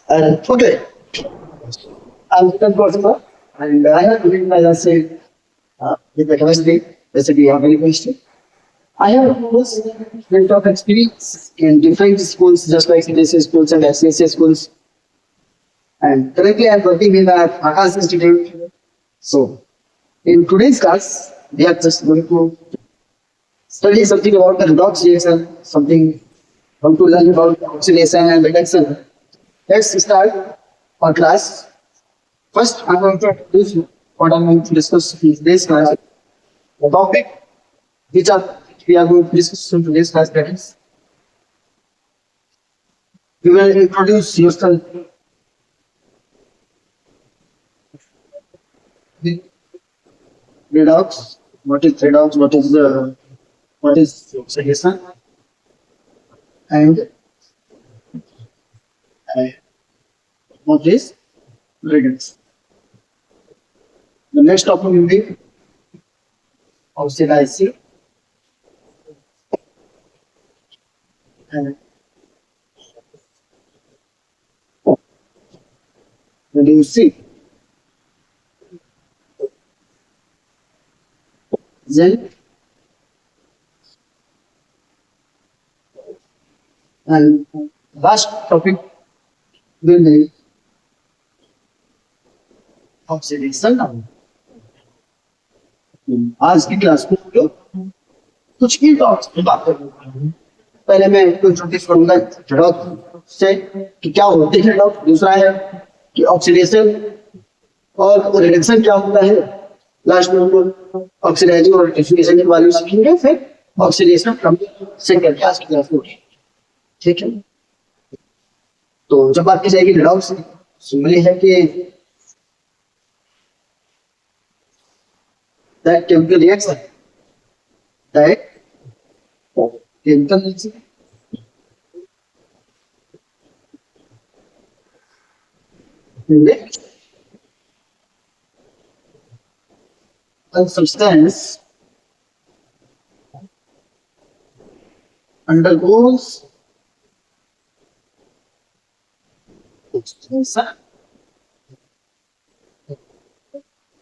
Okay, I'm Vikas Goswami, and I have been, as I said, with the chemistry, basically a very question. I have almost built of experience in different schools, just like CBSE schools and SCSA schools. And currently, I'm working in a Akas Institute. So, in today's class, we are just going to study something about the redox reaction, something how to learn about oxidation and reduction. Let's start our class. First, I'm going to introduce you what I'm going to discuss in today's class. The topic which we are going to discuss in today's class, that is, we will introduce yourself with redox. What is redox? What is oxidation? And what is reduction? The next topic will be oxidizing and reducing. Then and last topic will be oxidation. आज की class में हम लोग कुछ की topics पे बात करेंगे। पहले मैं आपको इंट्रोड्यूस करूंगा रेडॉक्स से कि क्या होते हैं रेडॉक्स, दूसरा है कि ऑक्सीडेशन और रिडक्शन क्या होता है, लास्ट में हम लोग ऑक्सीडाइजिंग और रेडिफिकेशन के बारे में सीखेंगे, फिर ऑक्सीडेशन कम से करके आज की क्लास में। ठीक है, तो जब बात की जाएगी रेडॉक्स, सिंपली है कि that chemical reaction, that chemical reaction in which a substance undergoes oxidation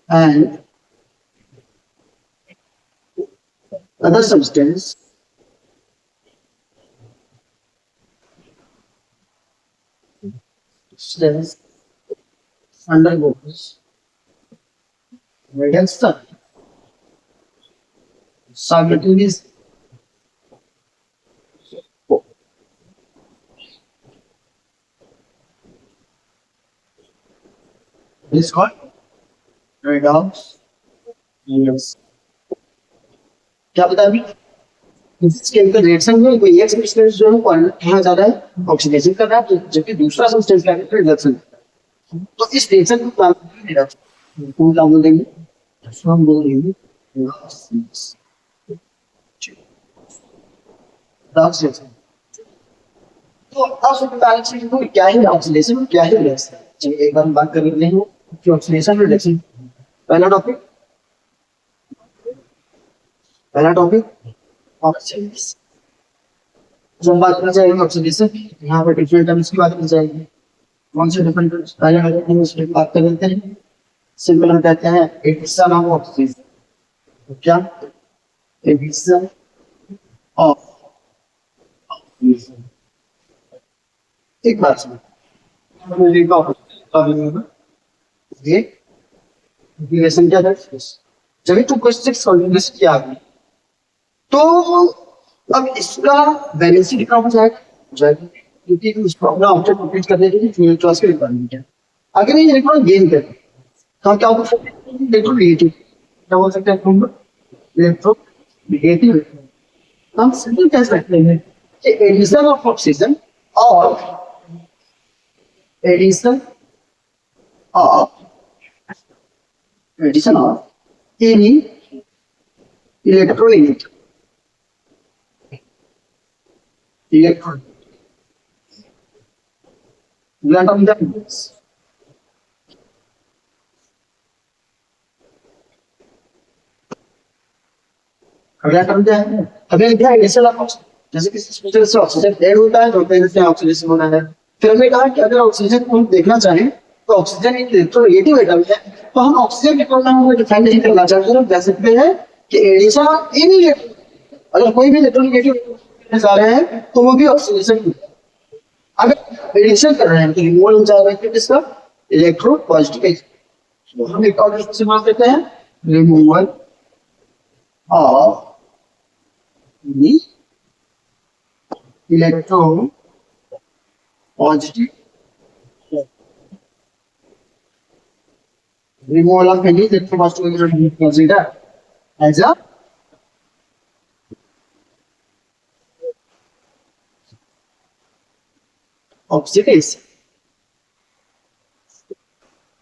and other substance undergoes reduction simultaneously. This is called redox. Yes. क्या बता अभी इस केमिकल रिएक्शन में कोई एक सब्सटेंस जो है कहाँ जा रहा है ऑक्सीडेशन कर रहा है, जबकि दूसरा सब्सटेंस क्या है रिडक्शन। तो इस रिएक्शन को रिडक्शन को क्या बोल देंगे, हम बोल देंगे ऑक्सीडेशन। तो अब सबसे पहले चीज को क्या है ऑक्सीडेशन, क्या है रिडक्शन। चलिए एक बार बात कर लेते हैं कि ऑक्सीडेशन रिडक्शन। पहला टॉपिक ऑक्सीडेशन। जब बात करना चाहिए ऑक्सीडेशन, यहाँ पर डिफरेंट टर्म्स की बात की जाएगी। कौन से डिफरेंट टर्म्स पहले हम उस पर बात कर लेते हैं। सिंपल हम कहते हैं एडिशन ऑफ ऑक्सीजन। तो क्या एडिशन ऑफ ऑक्सीजन। एक बात सुनो, ये रिलेशन क्या है, जब टू क्वेश्चन सॉल्यूशन किया गया तो अब इसका वैलेंसी कितना हो जाएगा, क्योंकि उस प्रॉब्लम ऑब्जेक्ट कंप्लीट करने के लिए फ्यूल क्लास की रिक्वायरमेंट है। अगर ये इलेक्ट्रॉन गेन करें तो हम क्या हो सकते हैं, इलेक्ट्रॉन नेगेटिव क्या हो सकता है, इलेक्ट्रॉन नेगेटिव। हम सिंपल कह सकते हैं कि एडिशन ऑफ ऑक्सीजन और addition of any electronegative electron blend of them। अगला टर्म क्या है, अगला क्या है एडिशन ऑफ ऑक्सीजन। जैसे कि स्पेशल से ऑक्सीजन ऐड होता है तो फिर इसमें ऑक्सीडेशन होना है, फिर हमने कहा कि अगर ऑक्सीजन को हम देखना चाहें तो ऑक्सीजन एक इलेक्ट्रोनेगेटिव एटम है, तो हम ऑक्सीजन के प्रोग्राम को डिफाइन नहीं करना चाहते तो कह सकते हैं कि एडिशन ऑफ एनी इलेक्ट्रॉन, अगर कोई भी इलेक्ट्रोनेगेटिव जा रहे हैं तो वो भी ऑक्सीडेशन, अगर एडिशन कर रहे हैं तो रिमूवल हो जाएगा किसका, इलेक्ट्रो पॉजिटिव। तो हम एक और इस्तेमाल करते हैं, removal of electro positive, removal of any electron positive is considered as a oxidation।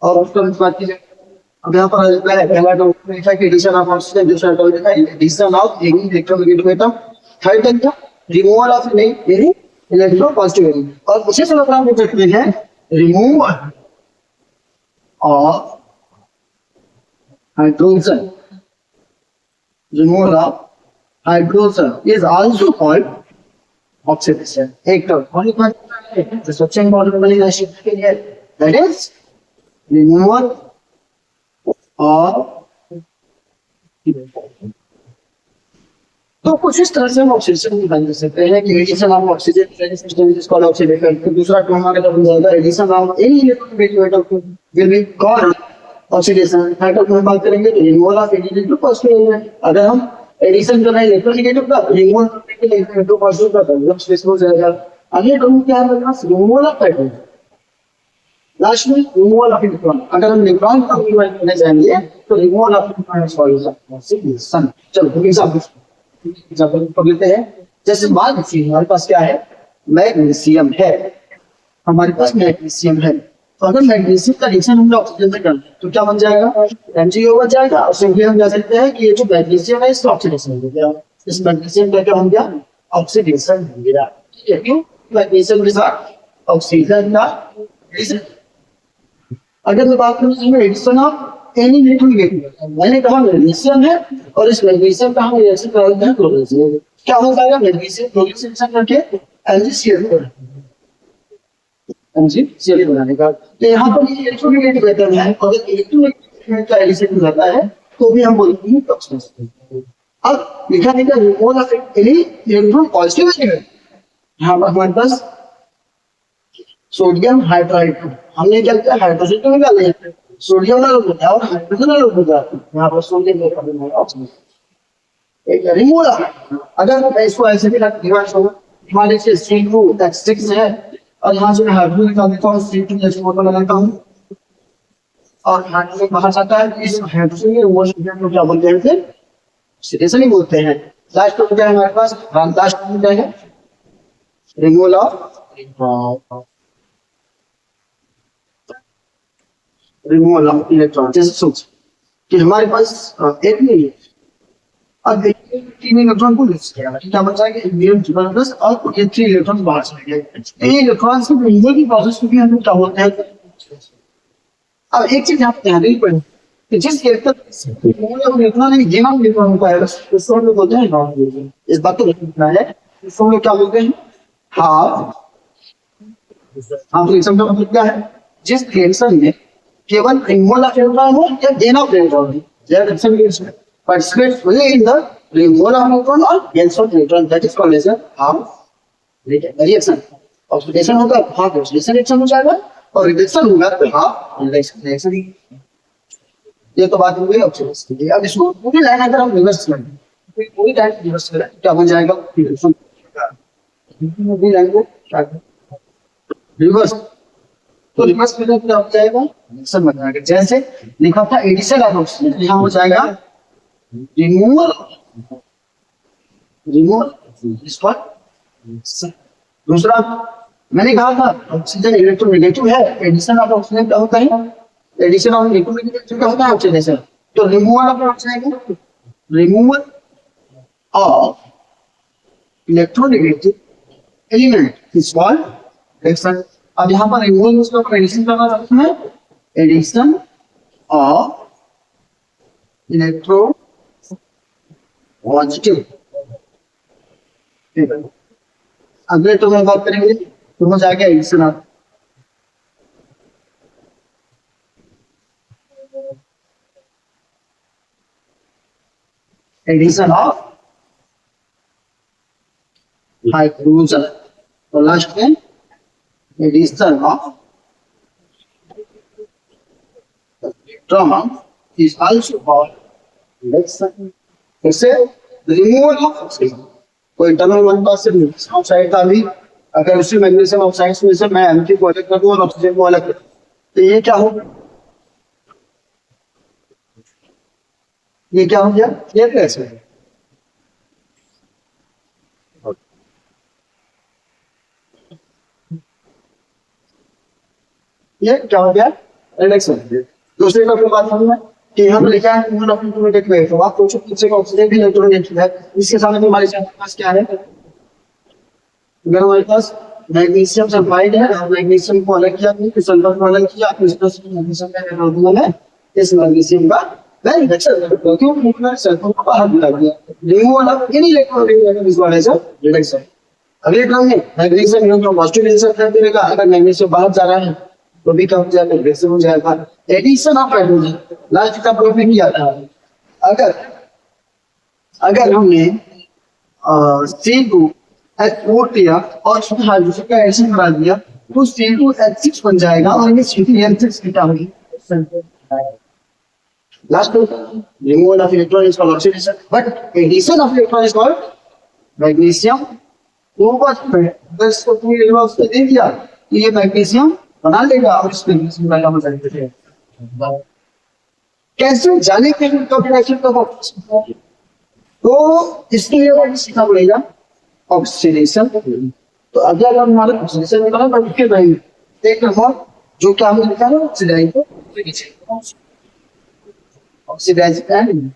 और उसका बात की अब यहाँ पर पहला टॉपिक लिखा है कि एडिशन ऑफ ऑक्सीजन, दूसरा टॉपिक लिखा है addition of any electronegative atom, third topic removal of any electropositive atom, और उसी से हम लिख सकते हैं removal of hydrogen, removal of hydrogen is also called oxidation। एक तो जो सबसे इम्पोर्टेंट वाली राशि के लिए that is removal of, तो कुछ इस तरह से हम ऑक्सीडेशन की बात कर सकते हैं कि addition of oxygen system is called oxidation. तो दूसरा टर्म हमारे तरफ जाएगा addition of any electronegative atom will be called oxidation. Third term में बात करेंगे तो रिमूवल ऑफ इलेक्ट्रो पॉजिटिव। अगर हम एडिशन कर रहे हैं इलेक्ट्रोनेगेटिव का, रिमूवल करने के लिए इलेक्ट्रो पॉजिटिव का तो ऑक्सीडेशन हो जाएगा। अगले टर्म क्या है हमारे पास, रिमूवल ऑफ हाइड्रोजन, लास्ट में रिमूवल ऑफ इलेक्ट्रॉन। अगर हम इलेक्ट्रॉन का रिमूवल करने जाएंगे तो रिमूवल ऑफ इलेक्ट्रॉन सॉल्यूशन। चलो एग्जांपल पढ़ लेते हैं। जैसे मान लीजिए हमारे पास क्या है, मैग्नीशियम है, हमारे पास मैग्नीशियम है, तो अगर मैग्नीशियम का रिएक्शन हम ऑक्सीजन से करें तो क्या बन जाएगा, MgO बन जाएगा। और सिंपली हम कह सकते हैं कि ये जो मैग्नीशियम है इसका ऑक्सीडेशन हो गया, इस मैग्नीशियम का क्या बन गया, ऑक्सीडेशन हो गया। ठीक है, क्यों, मैग्नीशियम के साथ ऑक्सीजन का रिएक्शन। अगर मैं बात करूं इसमें एडिशन ऑफ एनी इलेक्ट्रोनेगेटिव, मैंने कहा मैग्नीशियम है और इस मैग्नीशियम का हम रिएक्शन कराते हैं क्लोरीन, क्या हो जाएगा, मैग्नीशियम क्लोरीन से रिएक्शन करके MgCl MgCl बनाने का। तो यहाँ पर ये इलेक्ट्रोनेगेटिव एटम है, और इलेक्ट्रोनेगेटिव का एडिशन करता है तो भी हम बोलते हैं ऑक्सीडेशन। अब लिखा है कि removal of any electron positive element, यहाँ पर हमारे पास सोडियम हाइड्राइड, हमने क्या किया, हाइड्रोजन को निकाल लिया, सोडियम ना लोग होता है और हाइड्रोजन ना लोग होता है, यहाँ पर सोडियम का प्रॉब्लम है ऑक्सीजन। एक रिमूवल, अगर मैं इसको ऐसे भी डिवाइड करूं, हमारे से C2H6 है और यहाँ से मैं हाइड्रोजन निकाल देता हूँ, C2H4 लगाता हूँ और हाइड्रोजन बाहर जाता है, इस हाइड्रोजन के रिमूवल को क्या बोलते हैं, फिर ऑक्सीडेशन ही बोलते हैं। लास्ट में क्या है हमारे पास, लास्ट में क्या है, removal of removal of electron. जैसे सोच कि हमारे पास एक नहीं है, अब तीन इलेक्ट्रॉन को लिस्ट किया, क्या बच जाएगा, प्लस और ये 3 इलेक्ट्रॉन बाहर चले गए। ये इलेक्ट्रॉन्स के रिमूवल की प्रोसेस को भी हम क्या बोलते हैं। अब एक चीज आप ध्यान रखिए कि जिस इलेक्ट्रॉन ने गेन ऑफ इलेक्ट्रॉन होता है उसको हम बोलते हैं नॉन लीनियर। इस बात को रखना है, इसको हम क्या बोलते हैं, हाफ रिएक्शन का मतलब क्या है, जिस रिएक्शन में केवल रिमूवल ऑफ इलेक्ट्रॉन हो या गेन ऑफ इलेक्ट्रॉन हो, that reaction participates only in the removal of electron or gains of electron, that is called as a half reaction। Oxidation होगा हाफ ऑक्सीडेशन रिएक्शन हो जाएगा और reduction होगा तो half reduction. ये तो बात हो गई ऑक्सीडेशन की। अब इसको पूरी लाइन अगर हम रिवर्स करें, पूरी लाइन रिवर्स करें क्या बन जाएगा, पूरी लाइन को रिवर्स, तो रिवर्स में क्या हो जाएगा, रिएक्शन बन जाएगा। जैसे लिखा था एडिशन ऑफ ऑक्सीजन, यहाँ हो जाएगा रिमूवल इसका। दूसरा मैंने कहा था ऑक्सीजन इलेक्ट्रोनेगेटिव है, एडिशन ऑफ ऑक्सीजन क्या होता है, एडिशन ऑफ इलेक्ट्रोनेगेटिव क्या होता है, ऑक्सीडेशन। तो removal of oxygen, removal of electronegative element is called reaction. अब यहाँ पर रिमूवल उसका एडिशन करना चाहते हैं, एडिशन ऑफ इलेक्ट्रो पॉजिटिव। अगले तो हम बात करेंगे तो हो जाएगा एडिशन ऑफ हाइड्रोजन। तो लास्ट में addition of electron is also called reduction. इससे रिमूवल ऑफ ऑक्सीजन। कोई इंटरनल वन पास से ऑक्साइड का भी अगर उसी मैग्नीशियम ऑक्साइड में से मैं एमटी को अलग कर दूं और ऑक्सीजन को अलग कर दूं, तो ये क्या होगा? ये क्या हो गया? ये कैसे है? ये क्या हो गया? रिडक्शन। दूसरे का बात करना कि हम लिखा है वन ऑफ इंटरमीडिएट वेव, तो आप सोचो पीछे का ऑक्सीजन भी इलेक्ट्रोनेगेटिव है, इसके सामने हमारे पास क्या है? अगर हमारे पास मैग्नीशियम सल्फाइड है और मैग्नीशियम को अलग किया, तो सल्फर को अलग किया, तो इस तरह से मैग्नीशियम का इलेक्ट्रॉन है, इस मैग्नीशियम का रिडक्शन, क्योंकि न्यूक्लियर सल्फर को बाहर निकाल दिया। Removal of any electron is called as reduction. अगले क्रम में मैग्नीशियम इलेक्ट्रॉन पॉजिटिव रिलेशन कर देगा, अगर मैग्नीशियम बाहर जा रहा है तो भी क्या हो जाएगा? रिडक्शन हो जाएगा। एडिशन ऑफ हाइड्रोजन लास्ट का प्रयोग में किया था। अगर हमने C2H4 लिया और उसमें हाइड्रोजन का एडिशन करा दिया, तो C2H6 बन जाएगा और ये C2H6 क्या होगी? Last removal of electron is called oxidation, but addition of electron is called magnesium. तो बस अगर इसको पूरी रिवर्स पे दे दिया तो ये मैग्नीशियम बना लेगा और इस मैग्नीशियम का नाम है। कैसे जाने के लिए कॉम्बिनेशन का तो इसके लिए वो सीखना पड़ेगा ऑक्सीडेशन। तो अगर हम हमारा ऑक्सीडेशन निकाला तो उसके नहीं एक नंबर जो क्या हमने लिखा है ऑक्सीडाइज को ऑक्सीडाइज एंड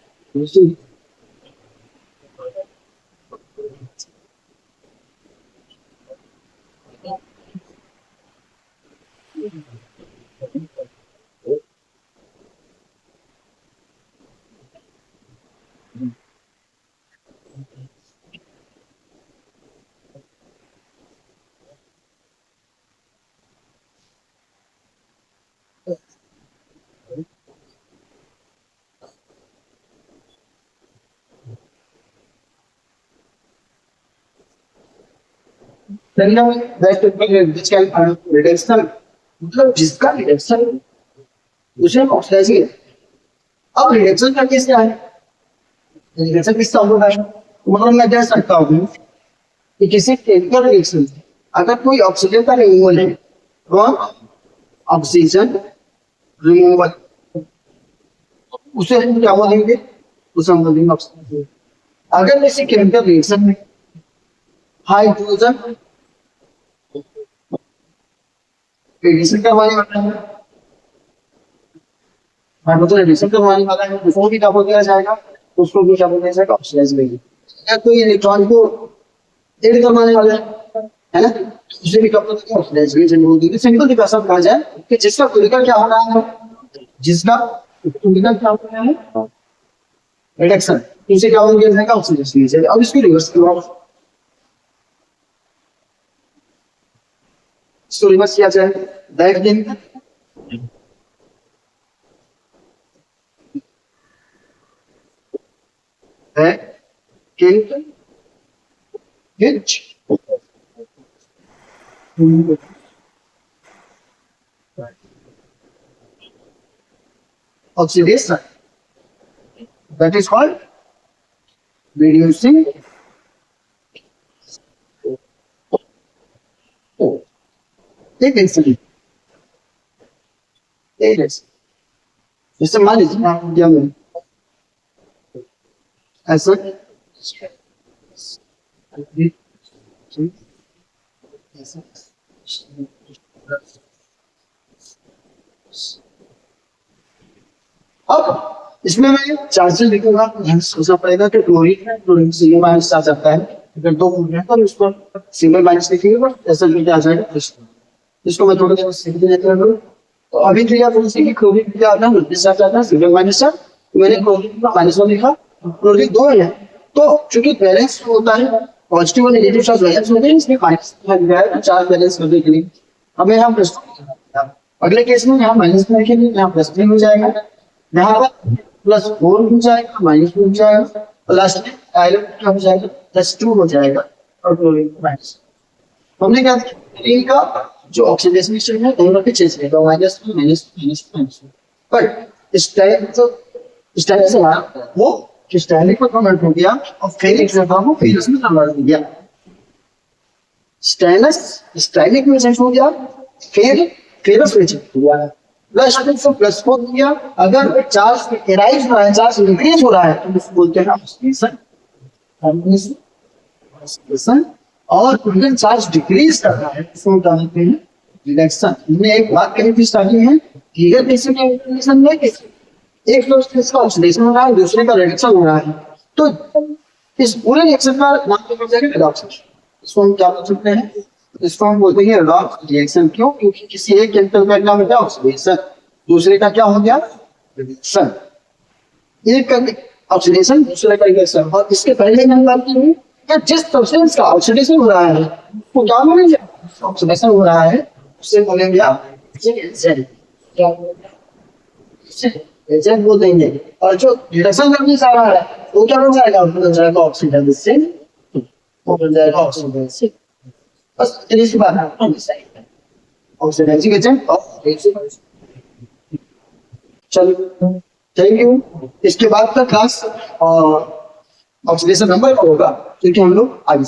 रिडक्शन मतलब जिसका रिडक्शन उसे ऑक्सीडाइज है। अब रिडक्शन का केस क्या है? रिडक्शन किस तरह होता है? मतलब मैं कह सकता हूँ कि किसी केमिकल रिएक्शन से अगर कोई ऑक्सीजन का रिमूवल है तो ऑक्सीजन रिमूवल उसे हम क्या बोलेंगे? उसे हम बोलेंगे ऑक्सीजन। अगर किसी केमिकल रिएक्शन में हाइड्रोजन एडिशन करवाने वाला है, हाइड्रोजन एडिशन करवाने वाला है, उसको भी क्या बोल दिया जाएगा? उसको भी क्या बोल दिया जाएगा? ऑक्सीडाइज करेंगे। अगर कोई इलेक्ट्रॉन को ऐड करवाने वाला है ना, उसे भी क्या बोल देंगे? ऑक्सीडाइज करेंगे। सिंपल भाषा में कहा जाए कि जिसका केमिकल क्या हो रहा है, जिसका केमिकल क्या हो रहा है रिडक्शन, उसे क्या बोल दिया जाएगा? ऑक्सीडाइज। अब इसको रिवर्स करवाओ, इसको रिवर्स किया जाए that mean which oxidation that is called reducing intensity. जैसे मान लीजिए आप क्या में ऐसा अब इसमें मैं चार्जेस लिखूंगा तो ध्यान से सोचना पड़ेगा कि क्लोरीन है, क्लोरीन सिंगल माइनस आ सकता है। अगर दो ग्रुप है तो उसको सिंगल माइनस लिखिएगा, ऐसा लिखा आ जाएगा। इसको मैं थोड़ा सा सीख देता हूं। तो अभी तो या बोलते कि क्लोरीन क्या आता है? इससे आता है सिंगल माइनस है, तो मैंने क्लोरीन का -1 लिखा। क्लोरीन 2 है तो चूंकि बैलेंस होता है पॉजिटिव और नेगेटिव चार्ज बैलेंस होते हैं, इसमें माइनस चार्ज बैलेंस करने के लिए हमें यहाँ प्लस अगले केस में यहाँ माइनस में रखेंगे, यहाँ प्लस 3 हो जाएगा, यहाँ पर +4 हो जाएगा, -2 हो जाएगा और लास्ट में आइलेट क्या हो जाएगा, +2 हो जाएगा और माइनस। हमने क्या देखा का जो ऑक्सीडेशन स्टेट है दोनों के चेंज रहेगा, -2 -2 बट इस टाइम तो इस टाइम से वो स्टैंडिक में कन्वर्ट हो गया और फेरिक जो था वो फेरस में कन्वर्ट हो गया। स्टैनस स्टैंडिक में चेंज हो गया, फिर फेरस में चेंज हो गया, +4 दिया। अगर चार्ज एराइज हो रहा है, चार्ज इंक्रीज हो रहा है तो इसको बोलते हैं ऑक्सीडेशन, और अगर चार्ज डिक्रीज कर रहा है इसको क्या बोलते हैं, रिडक्शन। हमने एक बात कही थी स्टार्टिंग में कि अगर किसी के रिलेशन में एक तो इसका ऑक्सीडेशन हो रहा है, दूसरे का रिडक्शन हो रहा है, तो इस पूरे रिएक्शन का नाम क्या जाएगा, रिडक्शन। इसको हम क्या बोल सकते हैं, इसको हम बोलते हैं रिडॉक्स रिएक्शन। क्यों? क्योंकि किसी एक केमिकल का क्या हो गया ऑक्सीडेशन, दूसरे का क्या हो गया रिडक्शन। एक का ऑक्सीडेशन दूसरे का रिडक्शन। और इसके पहले हम बात की कि जिस सब्सटेंस का ऑक्सीडेशन हो रहा है वो क्या बोलेंगे, ऑक्सीडेशन हो रहा है उससे बोलेंगे एजेंट। क्या एजेंट बोल देंगे। और जो रिडक्शन करने जा रहा है वो क्या बन जाएगा, बन जाएगा ऑक्सीजन से, वो बन जाएगा ऑक्सीजन से। बस इतनी सी बात है, ऑक्सीडाइजिंग एजेंट और चलो थैंक यू। इसके बाद का क्लास ऑक्सीडेशन नंबर होगा, क्योंकि हम लोग आगे